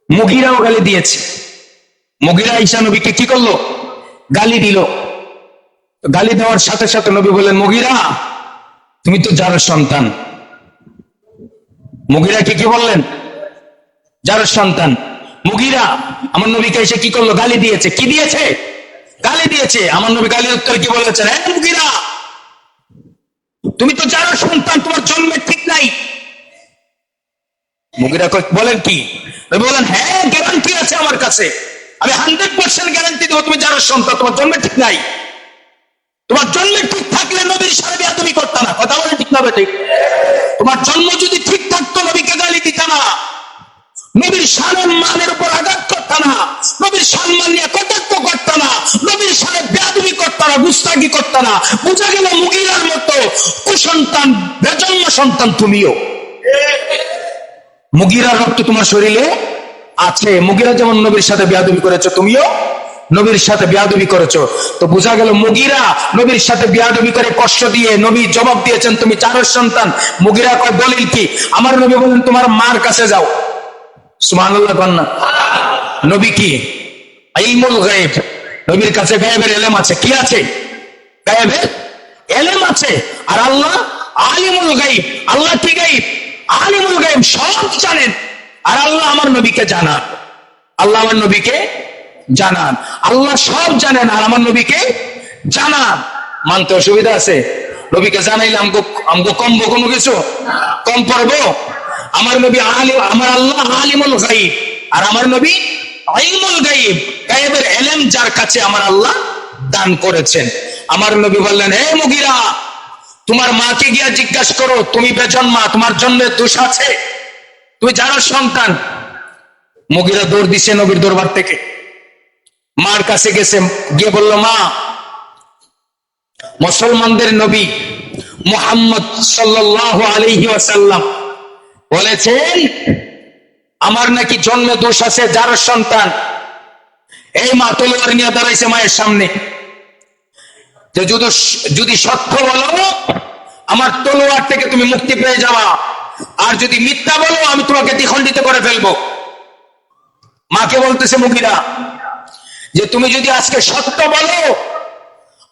মুগিরাও গালি দিয়েছে। মুগিরা ঈসা নবীকে কি করলো? গালি দিল। গালি দেওয়ার সাথে সাথে নবী বললেন, মুগিরা তুমি তো যার সন্তান। মুগিরাকে কি বললেন? যার সন্তান। মুগিরা আমার নবীকে এসে কি করলো? গালি দিয়েছে। কি দিয়েছে? গালি দিয়েছে। আমার নবী গালির উত্তর কি বলেছেন? হ্যাঁ মুগিরা, তুমি তো যার সন্তান, তোমার জন্মের ঠিক নাই। মুগিরা বলেন কি? বলেন হ্যাঁ, গ্যারান্টি আছে আমার কাছে, আমি 100% গ্যারান্টি দেবো তুমি যার সন্তান, তোমার জন্মের ঠিক নাই। তোমার জন্মের ঠিক থাকলে নবীর সাথে বেয়াদবি করতে না। কথা বলে ঠিক না বেঠিক? তোমার জন্ম যদি ঠিক থাকতো নবীকে গালি দিত না, নবীর শানের মানের উপর আঘাত করতে না, নবীর সম্মান নিয়ে কটাক্ষ করতে না, নবীর সাথে বেয়াদবি করতে না, গুস্তাখি করতে না। বোঝা গেল মুগিরার মতো কুসন্তান, বেজন্ম সন্তান তুমিও। মুগিরার রক্ত তোমার শরীরে আছে। মুগিরা যেমন নবীর সাথে বেয়াদবি করেছো, তুমিও নবীর সাথে বেয়াদবি করেছো। তো বোঝা গেল মুগিরা নবীর সাথে বেয়াদবি করে কষ্ট দিয়ে নবী জবাব দিয়েছেন তুমি চারের সন্তান। মুগিরা কয় দলিল কি? আমার নবী বলেন তোমার মার কাছে যাও। সুবহানাল্লাহ কন্যা। নবী কি? ইলমুল গায়ব, নবীর কাছে গায়বের ইলম আছে। কি আছে? গায়বের ইলম আছে। আর আল্লাহ আলিমুল গায়ব। আল্লাহ কি গায়ব? আলিমুল গায়ব, সব জানেন। আর আল্লাহ আমার নবীকে জানান। আল্লাহ আমার নবীকে জানান। আল্লাহ সব জানেন আর আমার নবীকে জানান। মানতে অসুবিধা আছে? নবীকে জানাইলে আমগো কমবো কোনো কিছু? কম পড়বো? আমার নবী আলিম, আমার আল্লাহ আলিমুল গায়ব আর আমার নবী ইলমুল গায়ব। গায়বের ইলম যার কাছে আমার আল্লাহ দান করেছেন। আমার নবী বললেন, হে মুগিরা, তোমার মাকে গিয়া জিজ্ঞাসা করো, তুমি বেজন্মা, তোমার জন্য দোষ আছে, তুমি যার সন্তান। মুগিরা দৌড় দিছে নবীর দরবার থেকে, মার কাছে গেছে, গিয়ে বলল, মা, মুসলমানদের নবী মুহাম্মদ সাল্লাল্লাহু আলাইহি ওয়াসাল্লাম বলেছেন আমার নাকি জন্মে দোষ আছে, যার সন্তান। এই মা তলোয়ার নিয়ে দাঁড়াইছে মায়ের সামনে, যে যদি সত্য বলো আমার তলোয়ার থেকে তুমি মুক্তি পেয়ে যাওয়া, আর যদি মিথ্যা বলো আমি তোমাকে দ্বিখণ্ডিত করে ফেলবো। মাকে বলতেছে মুগিরা যে তুমি যদি আজকে সত্য বলো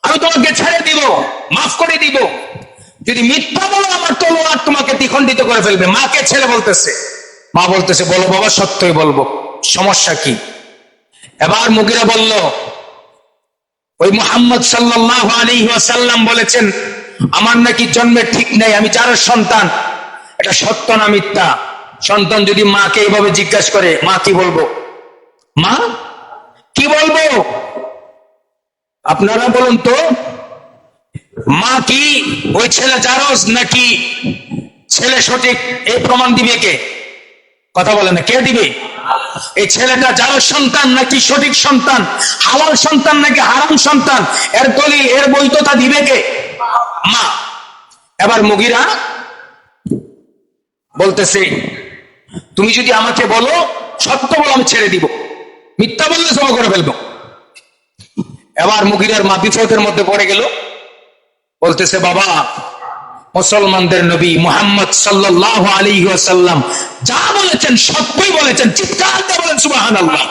আমি তোমাকে ছেড়ে দিব, মাফ করে দিব, যদি মিথ্যা বলো আমার তলোয়ার তোমাকে দ্বিখণ্ডিত করে ফেলবে। মাকে ছেড়ে বলতেছে। মা বলতেছে, বলো বাবা, সত্যই বলবো, সমস্যা কি? এবার মুগিরা বলল, ওই মুহাম্মদ সাল্লাল্লাহু আলাইহি ওয়াসাল্লাম বলেছেন আমার নাকি জন্মের ঠিক নেই, আমি যার সন্তান। এটা সত্য না মিথ্যা? সন্তান যদি মাকে এভাবে জিজ্ঞাসা করে, মা কি বলবো? মা কি বলবো? আপনারা বলুন তো, মা কি ওই ছেলে জারজ নাকি ছেলে সঠিক, এই প্রমাণ দিবে কে? কথা বলে না, কে দিবে? এই ছেলেটা যার সন্তান নাকি সঠিক সন্তান, হালাল সন্তান নাকি হারাম সন্তান, এর দলিল, এর বৈধতা দিবে কে? মা। এবার মুগিরা বলতেছে, তুমি যদি আমাকে বলো সত্য বলো আমি ছেড়ে দিব, মিথ্যা বললে জমা করে ফেলবো। এবার মুগিরার মা বিপদের মধ্যে পড়ে গেল, বলতেছে, বাবা, মুসলমানদের নবী মুহাম্মদ সাল্লাল্লাহু আলাইহি ওয়াসাল্লাম যা বলেছেন সত্যই বলেছেন। চিৎকার দিয়ে বলেন সুবহানাল্লাহ।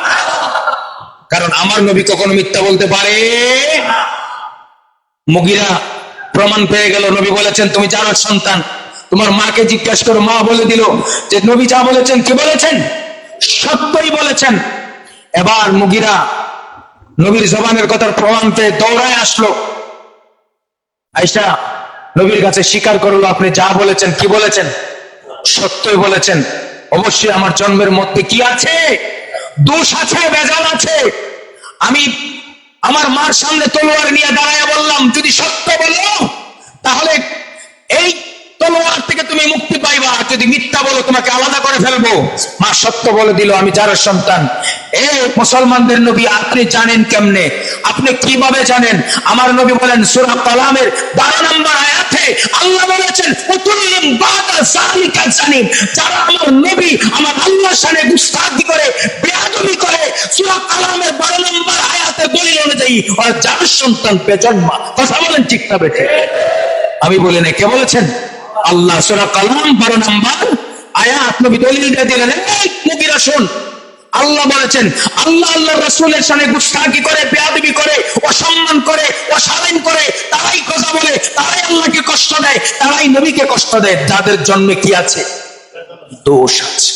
কারণ আমার নবী কখনো মিথ্যা বলতে পারে? মুগিরা প্রমাণ পেয়ে গেল, নবী বলেছেন তুমি যার সন্তান। তোমার মাকে জিজ্ঞাসা করো, মা বলে দিল যে নবী যা বলেছেন কি বলেছেন? সত্যই বলেছেন। এবার মুগিরা নবীর জবানের কথার প্রমাণ পেয়ে দৌড়ায় আসলো, আয়েশা নবীর কাছে স্বীকার করলো, আপনি যা বলেছেন কি বলেছেন? সত্যই বলেছেন। অবশ্যই আমার জন্মের মধ্যে কি আছে? দোষ আছে, বেজাল আছে। আমি আমার মার সামনে তলোয়ার নিয়ে দাঁড়ায় বললাম, যদি সত্য বলো তাহলে এই তলোয়ার থেকে তুমি মুক্তি পাইবা, যদি মিথ্যা বলো তোমাকে আলাদা করে ফেলবো। মা সত্য বলে দিল, আমি যার সন্তান। এ মুসলমানদের নবী, আপনি জানেন কেমনে? আপনি কিভাবে জানেন? আমার নবী বলেন সূরা কালামের 12 নম্বর আয়াতে আল্লাহ বলেছেন, উতুল্লিম বাদা যালিকা জানিম। যারা আমার নবী আমার আল্লাহর শানে গুস্তাখি করে, বেয়াদবি করে, সূরা কালামের 12 নম্বর আয়াতে দলিল অনুযায়ী ওরা যার সন্তান বেজন্মা। কথা বলেন ঠিক না বেঠিক? আমি বলি না, কে বলেছেন? আল্লাহ। সূরা কালাম 12 নম্বর আয়াত নবী দলিল দিয়ে দিলেন। এই মুগিরা শোন, আল্লাহ বলেছেন, আল্লাহ আল্লাহ রাসূলের সামনে গুস্তাখি করে, বেয়াদবি করে, অসম্মান করে, অশালীন করে, তারাই কথা বলে, তারাই আল্লাহকে কষ্ট দেয়, তারাই নবীকে কষ্ট দেয়, যাদের জন্মে কি আছে? দোষ আছে।